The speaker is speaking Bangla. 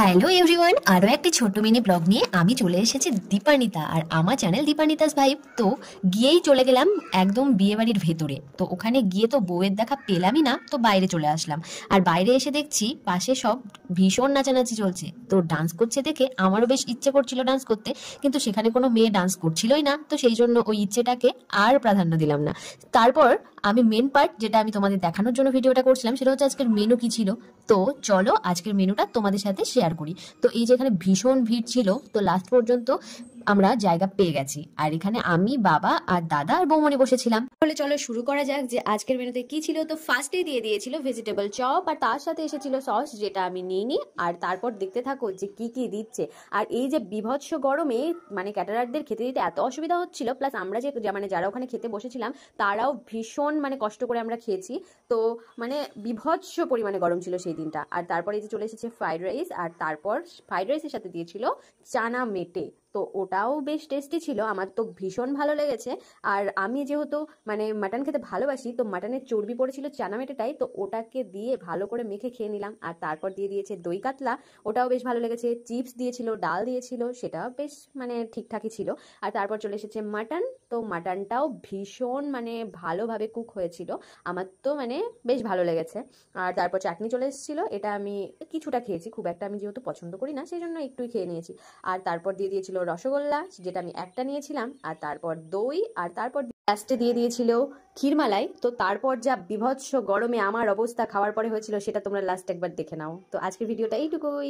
হ্যালো এভরিওয়ান, আরও একটি ছোট্ট মিনি ব্লগ নিয়ে আমি চলে এসেছি দীপানিতা আর আমার চ্যানেল দীপানিতাস ভাইব। তো গিয়েই চলে গেলাম একদম বিয়েবাড়ির ভেতরে। তো ওখানে গিয়ে তো বউয়ের দেখা পেলামই না, তো বাইরে চলে আসলাম। আর বাইরে এসে দেখছি পাশে সব ভীষণ নাচানাচি চলছে। তো ডান্স করছে দেখে আমারও বেশ ইচ্ছে করছিল ডান্স করতে, কিন্তু সেখানে কোনো মেয়ে ডান্স করছিলই না। তো সেই জন্য ওই ইচ্ছেটাকে আর প্রাধান্য দিলাম না। তারপর আমি মেন পার্ট, যেটা আমি তোমাদের দেখানোর জন্য ভিডিওটা করছিলাম, সেটা হচ্ছে আজকের মেনু কি ছিল। তো চলো আজকের মেনুটা তোমাদের সাথে শেয়ার করি। তো এই যে এখানে ভীষণ ভিড় ছিল, তো লাস্ট পর্যন্ত আমরা জায়গা পেয়ে গেছি। আর এখানে আমি, বাবা আর দাদা আর বৌমনি বসেছিলাম। তাহলে চলো শুরু করা যাক যে আজকের মেনুতে কি ছিল। তো ফার্স্টেই দিয়ে দিয়েছিল ভেজিটেবল চপ, আর তার সাথে এসেছিল সস, যেটা আমি নিইনি। আর তারপর দেখতে থাকো যে কি কি দিচ্ছে। আর এই যে বিভৎস গরমে মানে ক্যাটারারদের খেতে দিতে এত অসুবিধা হচ্ছিল, প্লাস আমরা যে মানে যারা ওখানে খেতে বসেছিলাম তারাও ভীষণ মানে কষ্ট করে আমরা খেয়েছি। তো মানে বিভৎস পরিমাণে গরম ছিল সেই দিনটা। আর তারপরে এই যে চলে এসেছে ফ্রাইড রাইস, আর তারপর ফ্রাইড রাইসের সাথে দিয়েছিল চানা মেটে। তো ওটাও বেশ টেস্টি ছিল, আমার তো ভীষণ ভালো লেগেছে। আর আমি যেহেতু মানে মাটন খেতে ভালোবাসি, তো মাটনের চর্বি পড়েছিল চানা মেটেটাই, তো ওটাকে দিয়ে ভালো করে মেখে খেয়ে নিলাম। আর তারপর দিয়ে দিয়েছে দই কাতলা, ওটাও বেশ ভালো লেগেছে। চিপস দিয়েছিল, ডাল দিয়েছিল, সেটাও বেশ মানে ঠিকঠাকই ছিল। আর তারপর চলে এসেছে মাটন, তো মাটনটাও ভীষণ মানে ভালোভাবে কুক হয়েছিল, আমার তো মানে বেশ ভালো লেগেছে। আর তারপর চাটনি চলে এসেছিলো, এটা আমি কিছুটা খেয়েছি, খুব একটা আমি যেহেতু পছন্দ করি না সেই জন্য একটুই খেয়ে নিয়েছি। আর তারপর দিয়ে দিয়েছিল রসগোল্লা, যেটা আমি একটা নিয়েছিলাম। আর তারপর দই, আর তারপর লাস্টে দিয়ে দিয়েছিল ক্ষীরমালাই। তো তারপর যা বিভৎস গরমে আমার অবস্থা খাওয়ার পরে হয়েছিল, সেটা তোমরা লাস্ট একবার দেখে নাও। তো আজকের ভিডিওটা এইটুকুই।